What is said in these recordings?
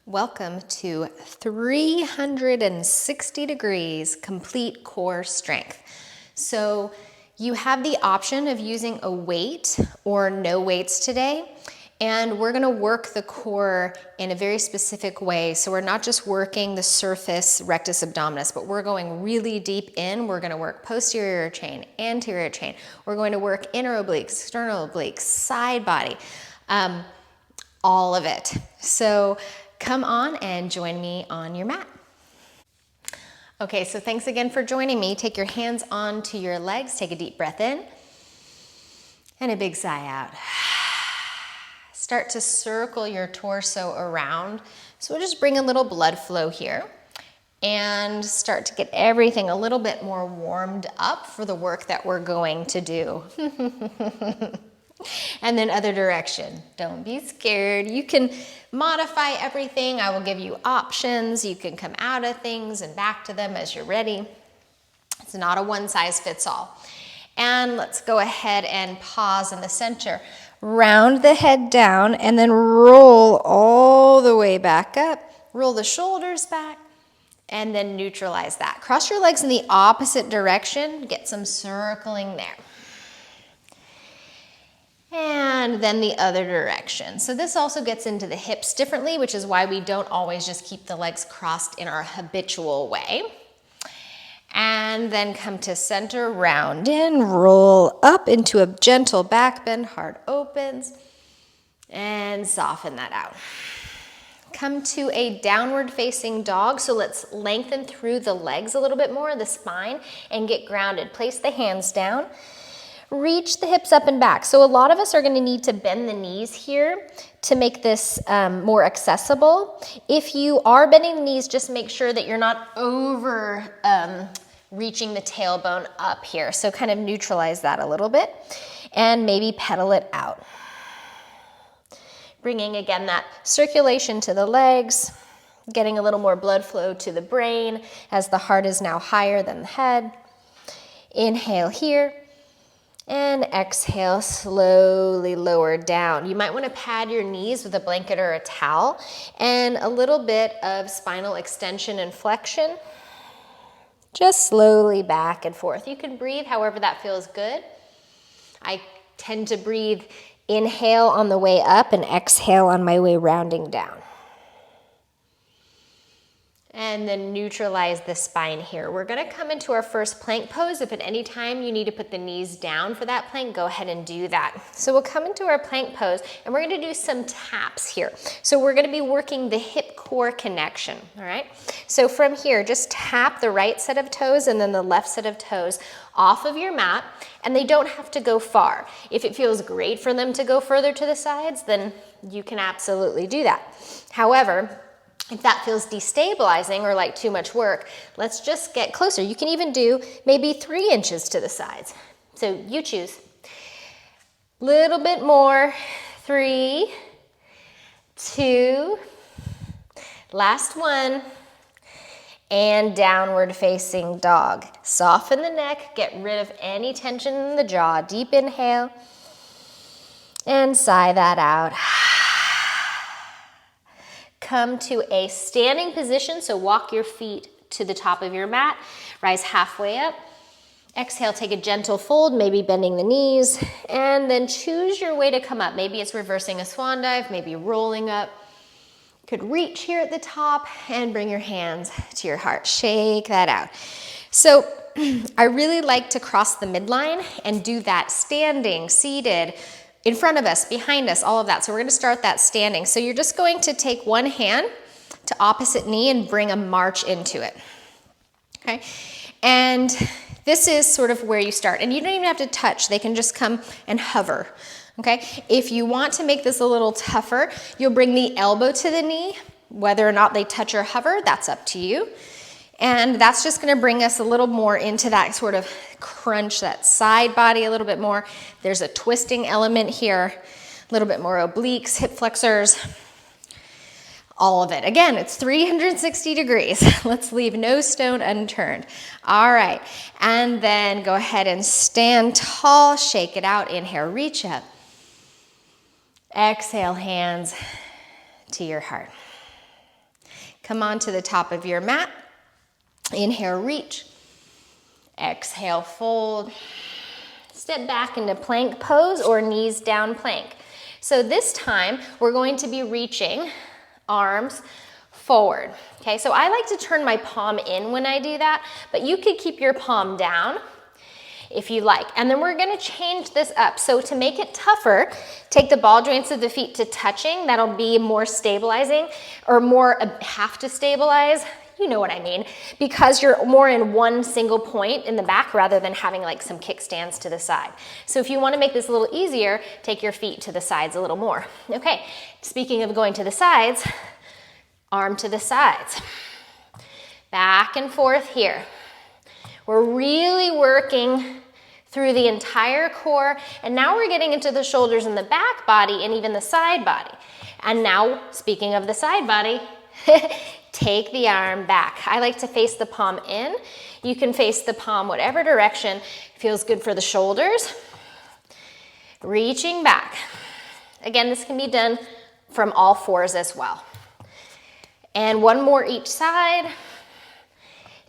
Welcome to 360 degrees complete core strength. So you have the option of using a weight or no weights today, and we're gonna work the core in a very specific way. So we're not just working the surface rectus abdominis, but we're going really deep in. We're gonna work posterior chain, anterior chain. We're going to work inner obliques, external obliques, side body, all of it. So come on and join me on your mat. Okay, so thanks again for joining me. Take your hands onto your legs, take a deep breath in, and a big sigh out. Start to circle your torso around. So we'll just bring a little blood flow here and start to get everything a little bit more warmed up for the work that we're going to do. And then other direction. Don't be scared. You can modify everything. I will give you options. You can come out of things and back to them as you're ready. It's not a one size fits all. And let's go ahead and pause in the center. Round the head down and then roll all the way back up. Roll the shoulders back and then neutralize that. Cross your legs in the opposite direction. Get some circling there. And then the other direction. So this also gets into the hips differently, which is why we don't always just keep the legs crossed in our habitual way. And then come to center, round in, roll up into a gentle back bend, heart opens, and soften that out. Come to a downward facing dog. So let's lengthen through the legs a little bit more, the spine, and get grounded. Place the hands down. Reach the hips up and back. So a lot of us are going to need to bend the knees here to make this more accessible. If you are bending the knees, just make sure that you're not over reaching the tailbone up here. So kind of neutralize that a little bit and maybe pedal it out. Bringing again that circulation to the legs, getting a little more blood flow to the brain as the heart is now higher than the head. Inhale here. And exhale, slowly lower down. You might want to pad your knees with a blanket or a towel and a little bit of spinal extension and flexion. Just slowly back and forth. You can breathe however that feels good. I tend to breathe inhale on the way up and exhale on my way rounding down. And then neutralize the spine here. We're gonna come into our first plank pose. If at any time you need to put the knees down for that plank, go ahead and do that. So we'll come into our plank pose and we're gonna do some taps here. So we're gonna be working the hip core connection, all right? So from here, just tap the right set of toes and then the left set of toes off of your mat, and they don't have to go far. If it feels great for them to go further to the sides, then you can absolutely do that. However, if that feels destabilizing or like too much work, let's just get closer. You can even do maybe 3 inches to the sides. So you choose. Little bit more. 3, 2, last one. And downward facing dog. Soften the neck, get rid of any tension in the jaw. Deep inhale. And sigh that out. Come to a standing position, so walk your feet to the top of your mat, rise halfway up. Exhale, take a gentle fold, maybe bending the knees, and then choose your way to come up. Maybe it's reversing a swan dive, maybe rolling up. You could reach here at the top and bring your hands to your heart. Shake that out. So I really like to cross the midline and do that standing, seated, in front of us, behind us, all of that. So we're gonna start that standing. So you're just going to take one hand to opposite knee and bring a march into it, okay? And this is sort of where you start. And you don't even have to touch. They can just come and hover, okay? If you want to make this a little tougher, you'll bring the elbow to the knee. Whether or not they touch or hover, that's up to you. And that's just gonna bring us a little more into that sort of crunch, that side body a little bit more. There's a twisting element here, a little bit more obliques, hip flexors, all of it. Again, it's 360 degrees. Let's leave no stone unturned. All right, and then go ahead and stand tall, shake it out, inhale, reach up. Exhale, hands to your heart. Come onto the top of your mat. Inhale, reach. Exhale, fold. Step back into plank pose or knees down plank. So this time, we're going to be reaching arms forward. Okay, so I like to turn my palm in when I do that, but you could keep your palm down if you like. And then we're gonna change this up. So to make it tougher, take the ball joints of the feet to touching. That'll be more stabilizing, or more have to stabilize. You know what I mean, because you're more in one single point in the back rather than having like some kickstands to the side. So if you want to make this a little easier, take your feet to the sides a little more. Okay, speaking of going to the sides, arm to the sides. Back and forth here. We're really working through the entire core, and now we're getting into the shoulders and the back body and even the side body. And now, speaking of the side body, take the arm back. I like to face the palm in. You can face the palm whatever direction feels good for the shoulders. Reaching back. Again, this can be done from all fours as well. And one more each side.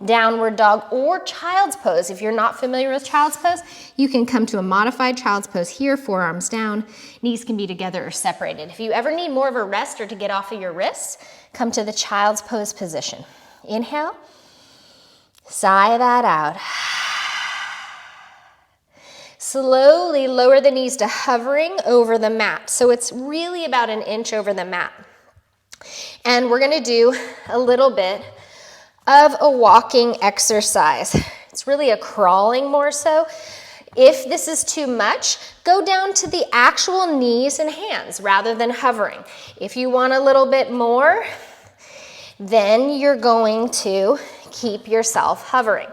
Downward dog or child's pose. If you're not familiar with child's pose, you can come to a modified child's pose here, forearms down. Knees can be together or separated. If you ever need more of a rest or to get off of your wrists, come to the child's pose position. Inhale, sigh that out. Slowly lower the knees to hovering over the mat. So it's really about an inch over the mat. And we're gonna do a little bit of a walking exercise. It's really a crawling more so. If this is too much, go down to the actual knees and hands rather than hovering. If you want a little bit more, then you're going to keep yourself hovering.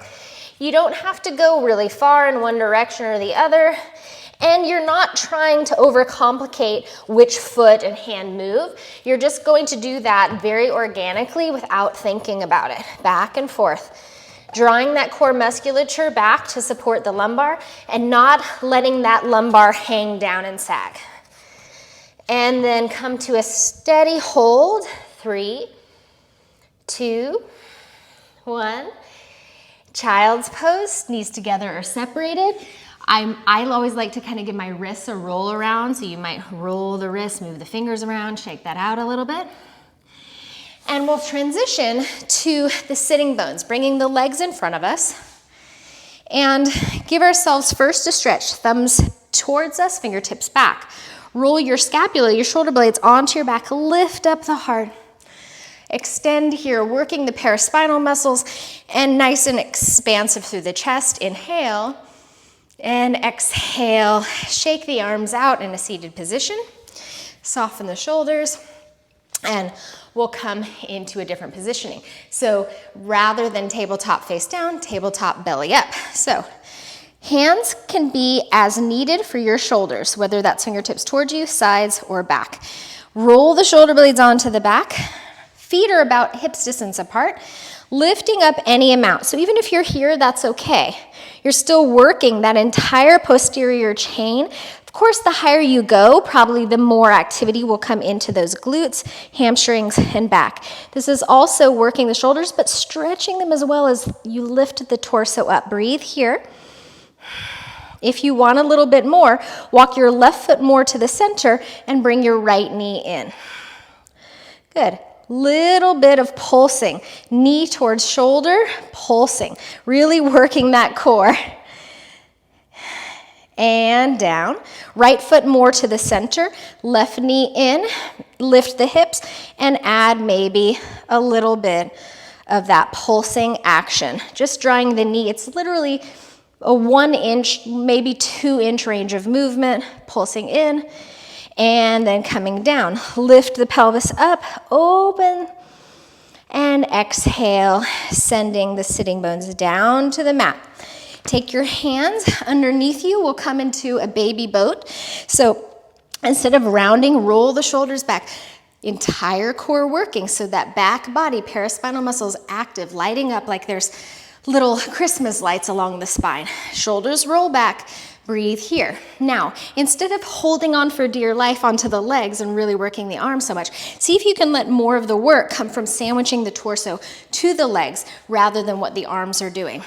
You don't have to go really far in one direction or the other, and you're not trying to overcomplicate which foot and hand move. You're just going to do that very organically without thinking about it. Back and forth. Drawing that core musculature back to support the lumbar and not letting that lumbar hang down and sag. And then come to a steady hold. 3, 2, 1. Child's pose, knees together or separated. I always like to kind of give my wrists a roll around, so you might roll the wrists, move the fingers around, shake that out a little bit. And we'll transition to the sitting bones, bringing the legs in front of us. And give ourselves first a stretch, thumbs towards us, fingertips back. Roll your scapula, your shoulder blades onto your back, lift up the heart. Extend here, working the paraspinal muscles, and nice and expansive through the chest. Inhale. And exhale, shake the arms out in a seated position. Soften the shoulders, and we'll come into a different positioning. So rather than tabletop face down, tabletop belly up. So hands can be as needed for your shoulders, whether that's fingertips towards you, sides, or back. Roll the shoulder blades onto the back. Feet are about hips distance apart, lifting up any amount. So even if you're here, that's okay. You're still working that entire posterior chain. Of course, the higher you go, probably the more activity will come into those glutes, hamstrings, and back. This is also working the shoulders, but stretching them as well as you lift the torso up. Breathe here. If you want a little bit more, walk your left foot more to the center and bring your right knee in. Good. Little bit of pulsing, knee towards shoulder, pulsing, really working that core. And down, right foot more to the center, left knee in, lift the hips, and add maybe a little bit of that pulsing action. Just drawing the knee, it's literally a 1 inch, maybe 2 inch range of movement, pulsing in, and then coming down. Lift the pelvis up, open, and exhale, sending the sitting bones down to the mat. Take your hands underneath you. We'll come into a baby boat. So instead of rounding, roll the shoulders back. Entire core working, so that back body, paraspinal muscles active, lighting up like there's little Christmas lights along the spine. Shoulders roll back, Breathe here. Now, instead of holding on for dear life onto the legs and really working the arms so much, see if you can let more of the work come from sandwiching the torso to the legs rather than what the arms are doing.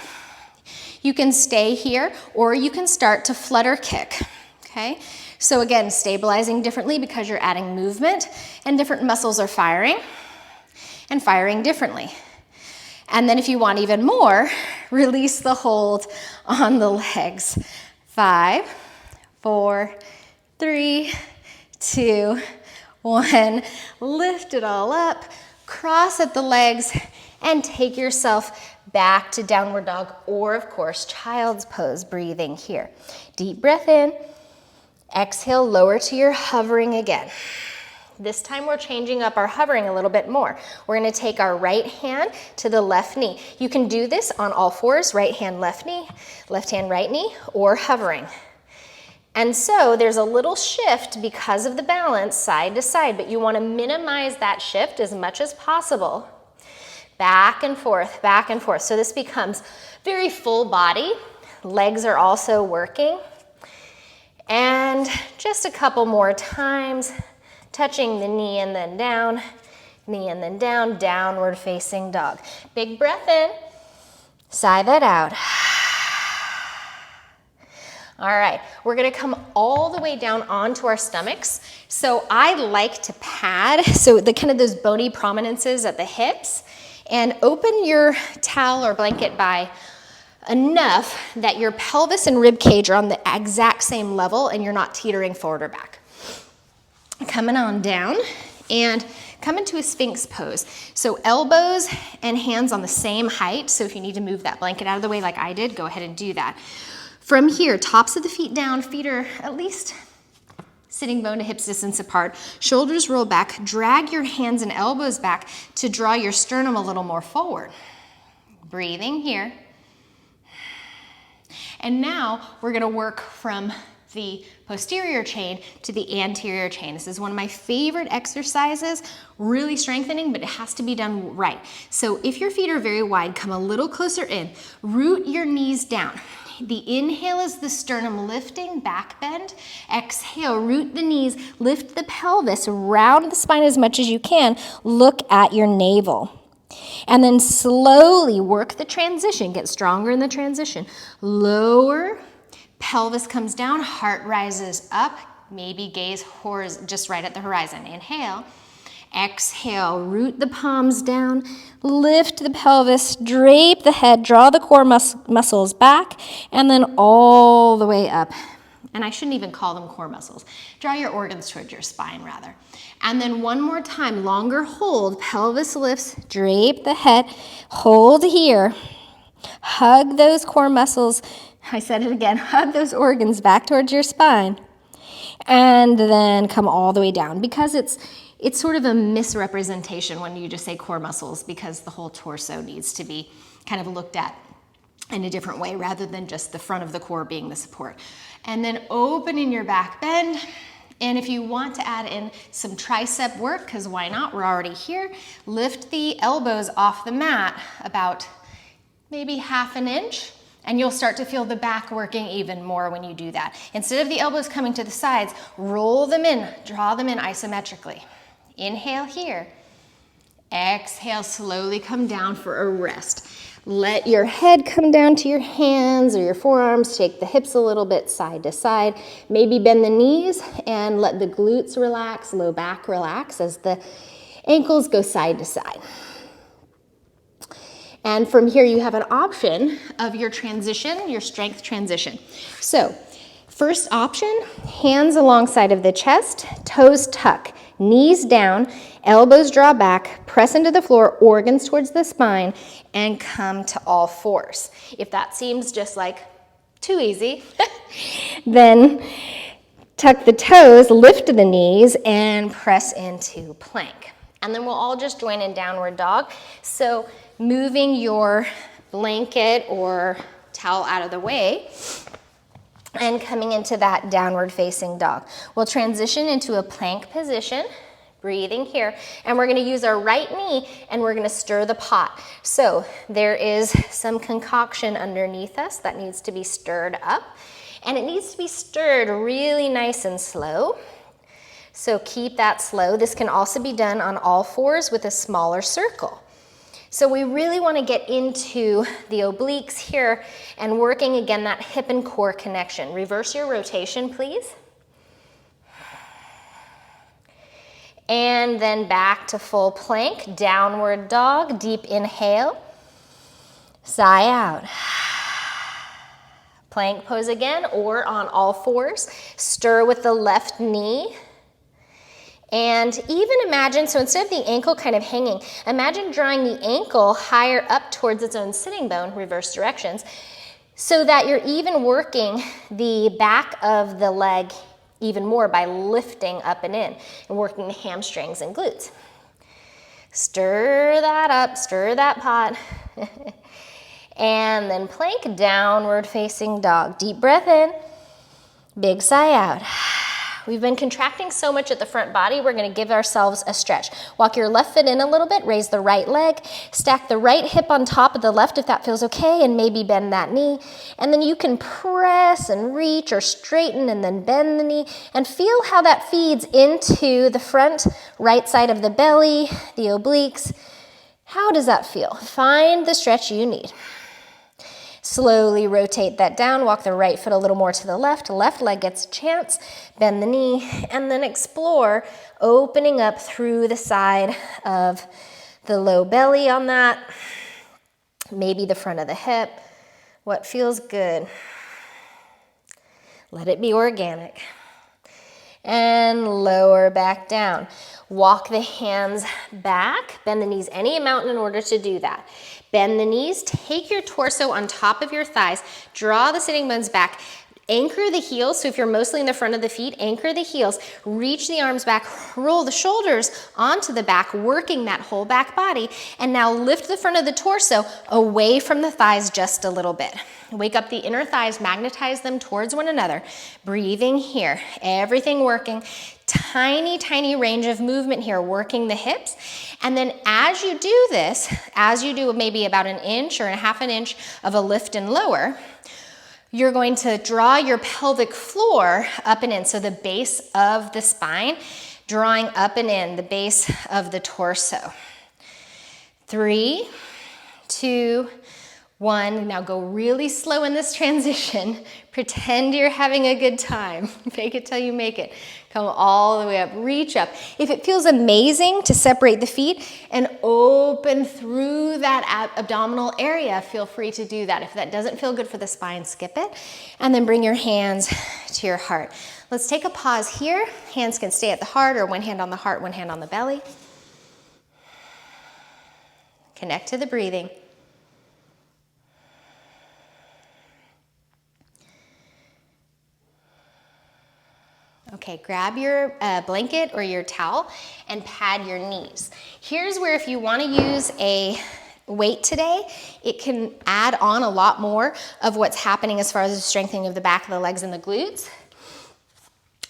You can stay here, or you can start to flutter kick, okay? So again, stabilizing differently because you're adding movement and different muscles are firing and firing differently. And then if you want even more, release the hold on the legs. 5, 4, 3, 2, 1. Lift it all up, cross at the legs, and take yourself back to downward dog, or of course, child's pose, breathing here. Deep breath in, exhale, lower to your hovering again. This time we're changing up our hovering a little bit more. We're gonna take our right hand to the left knee. You can do this on all fours, right hand, left knee, left hand, right knee, or hovering. And so there's a little shift because of the balance side to side, but you wanna minimize that shift as much as possible. Back and forth, back and forth. So this becomes very full body. Legs are also working. And just a couple more times. Touching the knee and then down, downward facing dog. Big breath in, sigh that out. All right, we're gonna come all the way down onto our stomachs. So I like to pad, so the kind of those bony prominences at the hips, and open your towel or blanket by enough that your pelvis and rib cage are on the exact same level and you're not teetering forward or back. Coming on down and come into a Sphinx pose. So elbows and hands on the same height. So if you need to move that blanket out of the way like I did, go ahead and do that. From here, tops of the feet down, feet are at least sitting bone to hips distance apart. Shoulders roll back, drag your hands and elbows back to draw your sternum a little more forward. Breathing here. And now we're gonna work from the posterior chain to the anterior chain. This is one of my favorite exercises, really strengthening, but it has to be done right. So if your feet are very wide, come a little closer in, root your knees down. The inhale is the sternum lifting, back bend. Exhale, root the knees, lift the pelvis, round the spine as much as you can, look at your navel. And then slowly work the transition, get stronger in the transition. Lower, pelvis comes down, heart rises up, maybe gaze just right at the horizon. Inhale, exhale, root the palms down, lift the pelvis, drape the head, draw the core muscles back, and then all the way up. And I shouldn't even call them core muscles. Draw your organs towards your spine rather. And then one more time, longer hold, pelvis lifts, drape the head, hold here, hug those core muscles. I said it again, hug those organs back towards your spine. And then come all the way down, because it's sort of a misrepresentation when you just say core muscles, because the whole torso needs to be kind of looked at in a different way rather than just the front of the core being the support. And then opening your back bend. And if you want to add in some tricep work, because why not, we're already here, lift the elbows off the mat about maybe ½ an inch. And you'll start to feel the back working even more when you do that. Instead of the elbows coming to the sides, roll them in, draw them in isometrically. Inhale here. Exhale, slowly come down for a rest. Let your head come down to your hands or your forearms. Shake the hips a little bit side to side. Maybe bend the knees and let the glutes relax, low back relax as the ankles go side to side. And from here, you have an option of your transition, your strength transition. So, first option, hands alongside of the chest, toes tuck, knees down, elbows draw back, press into the floor, organs towards the spine, and come to all fours. If that seems just like too easy, then tuck the toes, lift the knees, and press into plank. And then we'll all just join in downward dog. So, moving your blanket or towel out of the way and coming into that downward facing dog. We'll transition into a plank position, breathing here, and we're gonna use our right knee and we're gonna stir the pot. So there is some concoction underneath us that needs to be stirred up. And it needs to be stirred really nice and slow. So keep that slow. This can also be done on all fours with a smaller circle. So we really want to get into the obliques here and working again that hip and core connection. Reverse your rotation, please. And then back to full plank, downward dog, deep inhale, sigh out. Plank pose again, or on all fours. Stir with the left knee. And even imagine, so instead of the ankle kind of hanging, imagine drawing the ankle higher up towards its own sitting bone, reverse directions, so that you're even working the back of the leg even more by lifting up and in and working the hamstrings and glutes. Stir that up, stir that pot. And then plank, downward facing dog. Deep breath in, big sigh out. We've been contracting so much at the front body, we're gonna give ourselves a stretch. Walk your left foot in a little bit, raise the right leg, stack the right hip on top of the left if that feels okay, and maybe bend that knee. And then you can press and reach or straighten and then bend the knee, and feel how that feeds into the front right side of the belly, the obliques. How does that feel? Find the stretch you need. Slowly rotate that down, walk the right foot a little more to the left leg gets a chance, bend the knee, and then explore opening up through the side of the low belly on that, maybe the front of the hip. What feels good? Let it be organic. And lower back down. Walk the hands back, bend the knees any amount in order to do that. Bend the knees, take your torso on top of your thighs, draw the sitting bones back, anchor the heels, so if you're mostly in the front of the feet, anchor the heels, reach the arms back, roll the shoulders onto the back, working that whole back body, and now lift the front of the torso away from the thighs just a little bit. Wake up the inner thighs, magnetize them towards one another. Breathing here, everything working. Tiny, tiny range of movement here, working the hips. And then as you do this, as you do maybe about an inch or a half an inch of a lift and lower, you're going to draw your pelvic floor up and in. So the base of the spine, drawing up and in, the base of the torso. 3, 2, 1. Now go really slow in this transition. Pretend you're having a good time. Fake it till you make it. Come all the way up, reach up. If it feels amazing to separate the feet and open through that abdominal area, feel free to do that. If that doesn't feel good for the spine, skip it. And then bring your hands to your heart. Let's take a pause here. Hands can stay at the heart, or one hand on the heart, one hand on the belly. Connect to the breathing. Okay, grab your blanket or your towel and pad your knees. Here's where if you want to use a weight today, it can add on a lot more of what's happening as far as the strengthening of the back of the legs and the glutes.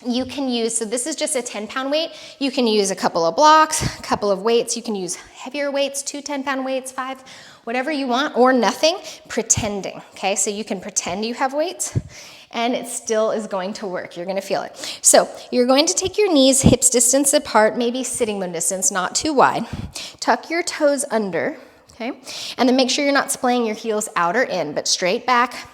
You can use, so this is just a 10-pound weight. You can use a couple of blocks, a couple of weights. You can use heavier weights, 2 10-pound weights, 5, whatever you want, or nothing, pretending, okay? So you can pretend you have weights, and it still is going to work. You're gonna feel it. So you're going to take your knees hips distance apart, maybe sitting bone distance, not too wide. Tuck your toes under, okay? And then make sure you're not splaying your heels out or in, but straight back.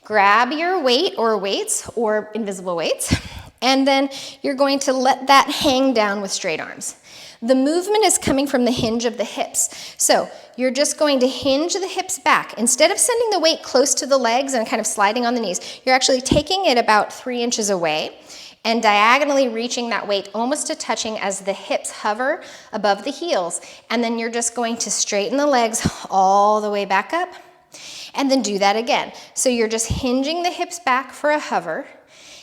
Grab your weight or weights or invisible weights, and then you're going to let that hang down with straight arms. The movement is coming from the hinge of the hips. So you're just going to hinge the hips back. Instead of sending the weight close to the legs and kind of sliding on the knees, you're actually taking it about 3 inches away and diagonally reaching that weight almost to touching as the hips hover above the heels. And then you're just going to straighten the legs all the way back up and then do that again. So you're just hinging the hips back for a hover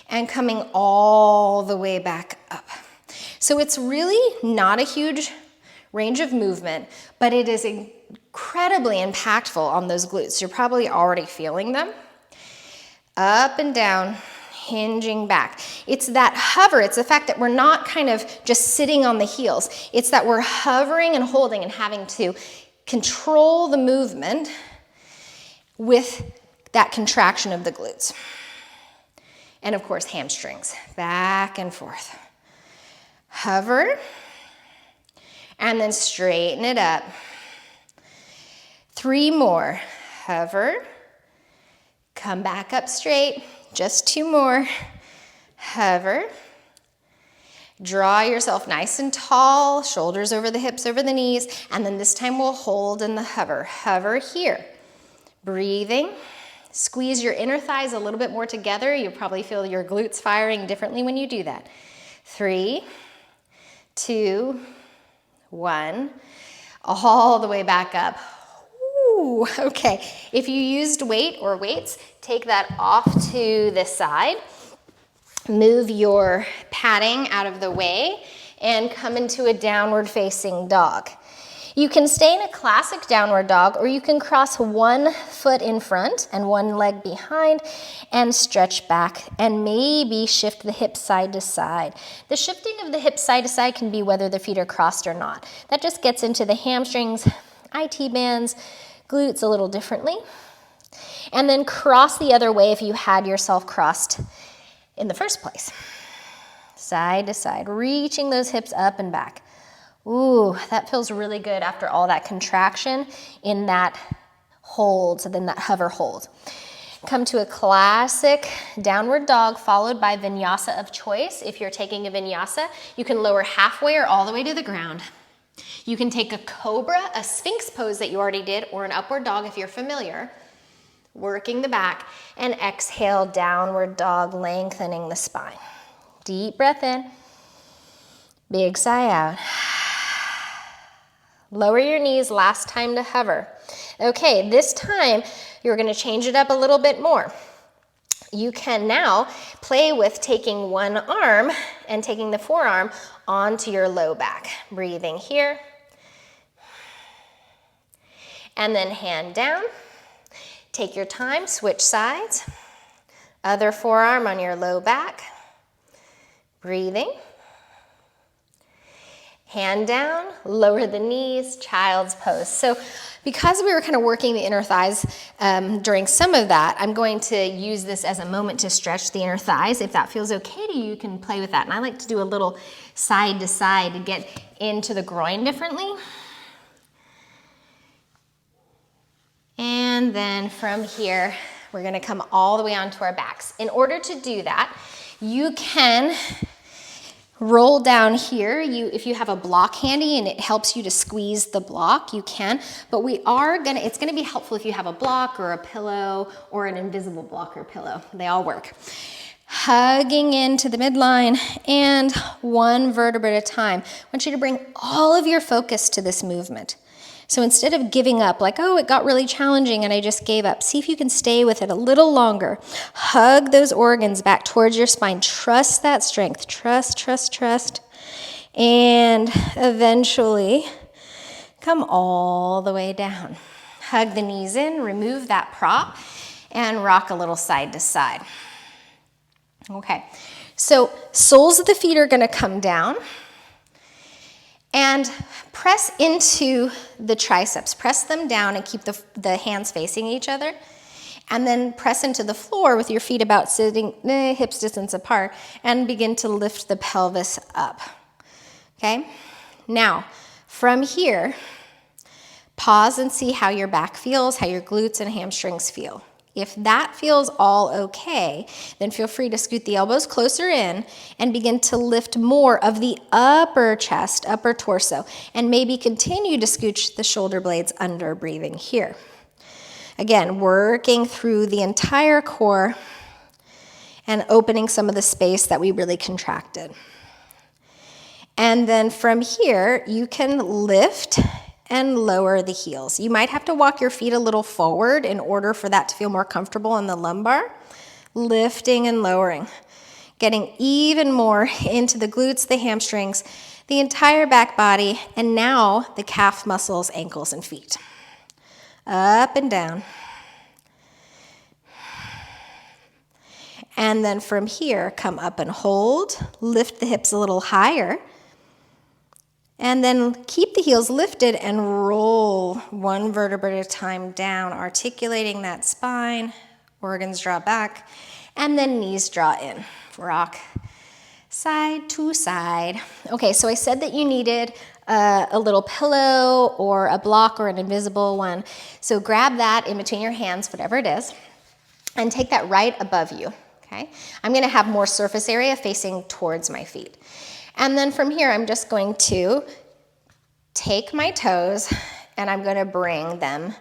and coming all the way back up. So it's really not a huge range of movement, but it is incredibly impactful on those glutes. You're probably already feeling them. Up and down, hinging back. It's that hover, it's the fact that we're not kind of just sitting on the heels. It's that we're hovering and holding and having to control the movement with that contraction of the glutes. And of course, hamstrings, back and forth. Hover, and then straighten it up. 3 more. Hover, come back up straight. Just 2 more. Hover. Draw yourself nice and tall, shoulders over the hips, over the knees, and then this time we'll hold in the hover. Hover here. Breathing. Squeeze your inner thighs a little bit more together. You'll probably feel your glutes firing differently when you do that. 3, 2, 1. All the way back up. Ooh, okay. If you used weight or weights, take that off to the side. Move your padding out of the way and come into a downward facing dog. You can stay in a classic downward dog, or you can cross 1 foot in front and 1 leg behind and stretch back and maybe shift the hips side to side. The shifting of the hips side to side can be whether the feet are crossed or not. That just gets into the hamstrings, IT bands, glutes a little differently. And then cross the other way if you had yourself crossed in the first place. Side to side, reaching those hips up and back. Ooh, that feels really good after all that contraction in that hold, so then that hover hold. Come to a classic downward dog followed by vinyasa of choice. If you're taking a vinyasa, you can lower halfway or all the way to the ground. You can take a cobra, a Sphinx pose that you already did, or an upward dog if you're familiar. Working the back, and exhale, downward dog, lengthening the spine. Deep breath in, big sigh out. Lower your knees, last time to hover. Okay, this time you're gonna change it up a little bit more. You can now play with taking one arm and taking the forearm onto your low back. Breathing here. And then hand down. Take your time, switch sides. Other forearm on your low back. Breathing. Hand down, lower the knees, child's pose. So because we were kind of working the inner thighs during some of that, I'm going to use this as a moment to stretch the inner thighs. If that feels okay to you, you can play with that. And I like to do a little side to side to get into the groin differently. And then from here, we're gonna come all the way onto our backs. In order to do that, you can roll down here. If you have a block handy and it helps you to squeeze the block, you can. But it's gonna be helpful if you have a block or a pillow or an invisible block or pillow. They all work. Hugging into the midline and 1 vertebra at a time. I want you to bring all of your focus to this movement. So instead of giving up, like, oh, it got really challenging and I just gave up, see if you can stay with it a little longer. Hug those organs back towards your spine. Trust that strength. Trust, trust, trust. And eventually come all the way down. Hug the knees in, remove that prop, and rock a little side to side. Okay, so soles of the feet are gonna come down. And press into the triceps. Press them down and keep the hands facing each other. And then press into the floor with your feet about sitting hips distance apart and begin to lift the pelvis up. Okay? Now, from here, pause and see how your back feels, how your glutes and hamstrings feel. If that feels all okay, then feel free to scoot the elbows closer in and begin to lift more of the upper chest, upper torso, and maybe continue to scooch the shoulder blades under, breathing here. Again, working through the entire core and opening some of the space that we really contracted. And then from here, you can lift and lower the heels. You might have to walk your feet a little forward in order for that to feel more comfortable in the lumbar. Lifting and lowering. Getting even more into the glutes, the hamstrings, the entire back body, and now the calf muscles, ankles, and feet. Up and down. And then from here, come up and hold. Lift the hips a little higher. And then keep the heels lifted and roll 1 vertebra at a time down, articulating that spine. Organs draw back. And then knees draw in. Rock side to side. Okay, so I said that you needed a little pillow or a block or an invisible one. So grab that in between your hands, whatever it is, and take that right above you, okay? I'm gonna have more surface area facing towards my feet. And then from here, I'm just going to take my toes and I'm gonna bring them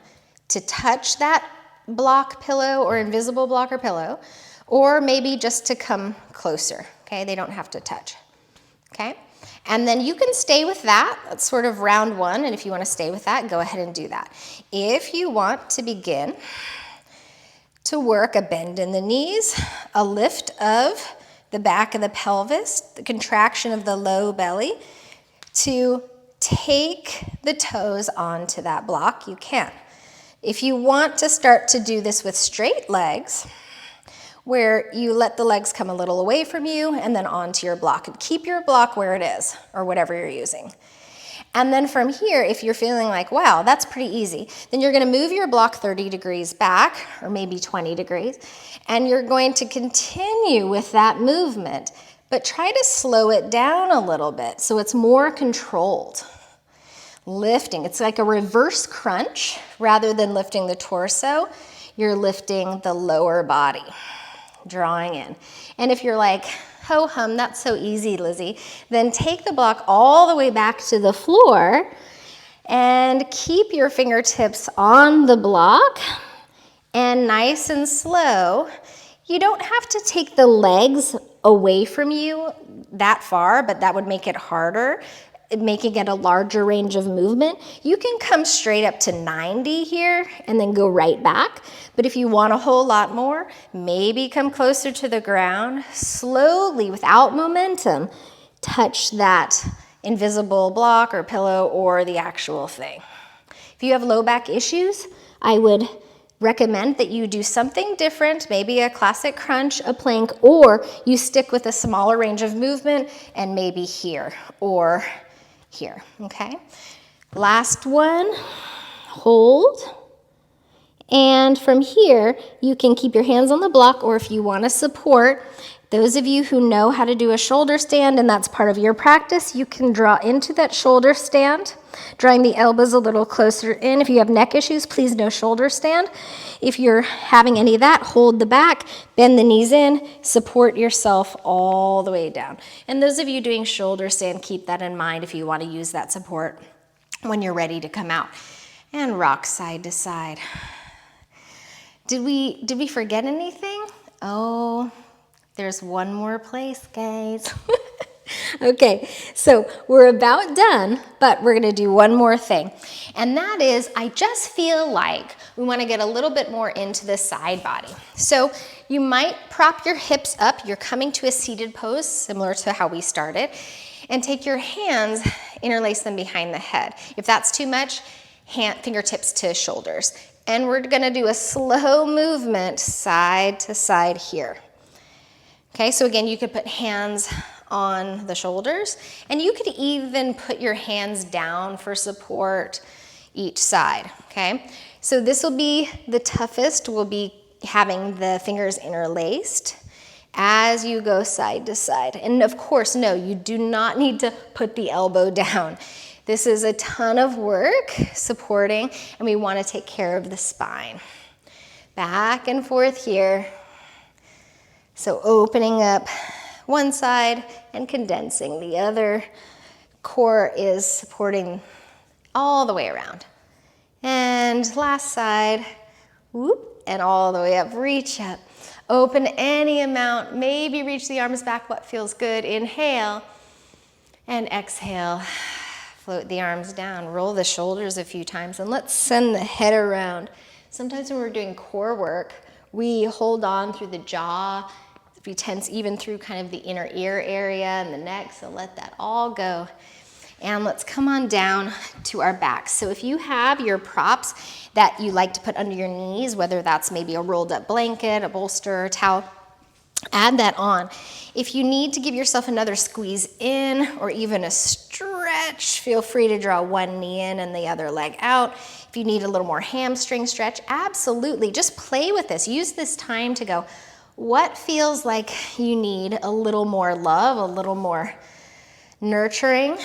to touch that block pillow or invisible block or pillow, or maybe just to come closer, okay? They don't have to touch, okay? And then you can stay with that. That's sort of round one, and if you want to stay with that, go ahead and do that. If you want to begin to work a bend in the knees, a lift of the back of the pelvis, the contraction of the low belly, to take the toes onto that block, you can. If you want to start to do this with straight legs, where you let the legs come a little away from you and then onto your block, and keep your block where it is or whatever you're using. And then from here, if you're feeling like, wow, that's pretty easy, then you're gonna move your block 30 degrees back or maybe 20 degrees, and you're going to continue with that movement, but try to slow it down a little bit so it's more controlled. Lifting, it's like a reverse crunch. Rather than lifting the torso, you're lifting the lower body. Drawing in. And if you're like, ho hum, that's so easy, Lizzie, then take the block all the way back to the floor and keep your fingertips on the block, and nice and slow. You don't have to take the legs away from you that far, but that would make it harder, making it a larger range of movement. You can come straight up to 90 here and then go right back. But if you want a whole lot more, maybe come closer to the ground, slowly, without momentum, touch that invisible block or pillow or the actual thing. If you have low back issues, I would recommend that you do something different, maybe a classic crunch, a plank, or you stick with a smaller range of movement and maybe here or here, okay? Last one, hold. And from here, you can keep your hands on the block, or if you want to support, those of you who know how to do a shoulder stand and that's part of your practice, you can draw into that shoulder stand, drawing the elbows a little closer in. If you have neck issues, please no shoulder stand. If you're having any of that, hold the back, bend the knees in, support yourself all the way down. And those of you doing shoulder stand, keep that in mind if you want to use that support when you're ready to come out. And rock side to side. Did we forget anything? Oh, there's one more place, guys. Okay, so we're about done, but we're gonna do one more thing. And that is, I just feel like we wanna get a little bit more into the side body. So you might prop your hips up. You're coming to a seated pose, similar to how we started, and take your hands, interlace them behind the head. If that's too much, fingertips to shoulders. And we're gonna do a slow movement side to side here. Okay, so again, you could put hands on the shoulders, and you could even put your hands down for support each side, okay? So this will be the toughest. We'll be having the fingers interlaced as you go side to side. And of course, no, you do not need to put the elbow down. This is a ton of work supporting, and we want to take care of the spine. Back and forth here. So opening up one side and condensing the other. Core is supporting all the way around. And last side, whoop, and all the way up, reach up. Open any amount, maybe reach the arms back, what feels good. Inhale and exhale. Float the arms down, roll the shoulders a few times, and let's send the head around. Sometimes when we're doing core work, we hold on through the jaw. We tense even through kind of the inner ear area and the neck, so let that all go. And let's come on down to our backs. So if you have your props that you like to put under your knees, whether that's maybe a rolled up blanket, a bolster, a towel, add that on. If you need to give yourself another squeeze in or even a stretch, feel free to draw one knee in and the other leg out. If you need a little more hamstring stretch, absolutely. Just play with this. Use this time to go, what feels like you need a little more love, a little more nurturing,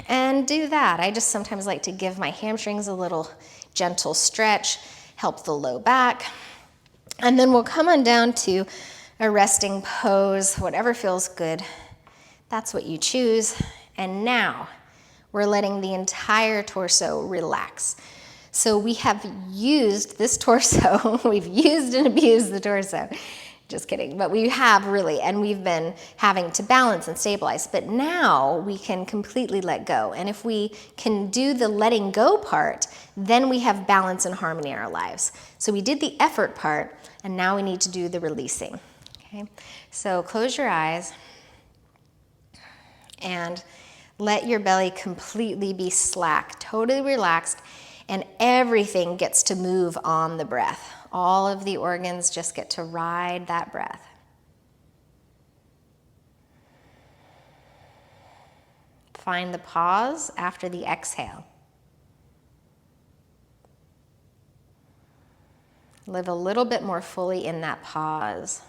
and do that. I just sometimes like to give my hamstrings a little gentle stretch, help the low back. And then we'll come on down to a resting pose, whatever feels good. That's what you choose. And now we're letting the entire torso relax. So we have used this torso, we've used and abused the torso. Just kidding, but we have really, and we've been having to balance and stabilize, but now we can completely let go. And if we can do the letting go part, then we have balance and harmony in our lives. So we did the effort part, and now we need to do the releasing. Okay, so close your eyes and let your belly completely be slack, totally relaxed, and everything gets to move on the breath. All of the organs just get to ride that breath. Find the pause after the exhale. Live a little bit more fully in that pause.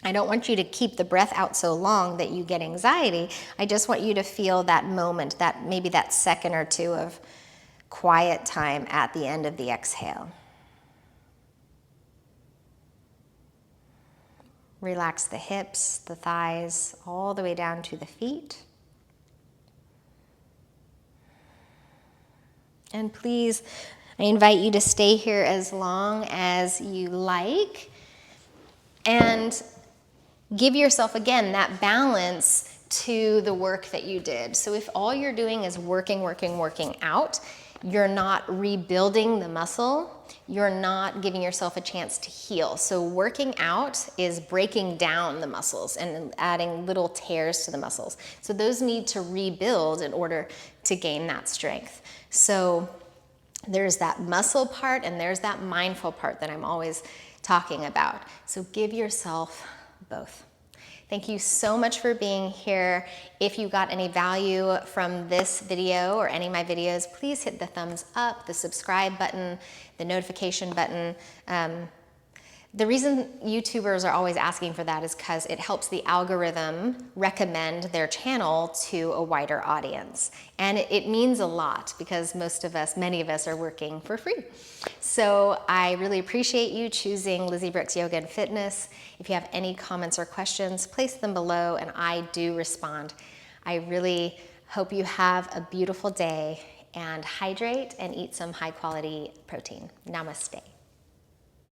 I don't want you to keep the breath out so long that you get anxiety. I just want you to feel that moment, that maybe that second or two of quiet time at the end of the exhale. Relax the hips, the thighs, all the way down to the feet. And please, I invite you to stay here as long as you like and give yourself, again, that balance to the work that you did. So if all you're doing is working out, you're not rebuilding the muscle, you're not giving yourself a chance to heal. So working out is breaking down the muscles and adding little tears to the muscles. So those need to rebuild in order to gain that strength. So there's that muscle part and there's that mindful part that I'm always talking about. So give yourself both. Thank you so much for being here. If you got any value from this video or any of my videos, please hit the thumbs up, the subscribe button, the notification button. The reason YouTubers are always asking for that is because it helps the algorithm recommend their channel to a wider audience. And it means a lot because many of us are working for free. So I really appreciate you choosing Lizzie Brooks Yoga and Fitness. If you have any comments or questions, place them below and I do respond. I really hope you have a beautiful day and hydrate and eat some high quality protein. Namaste.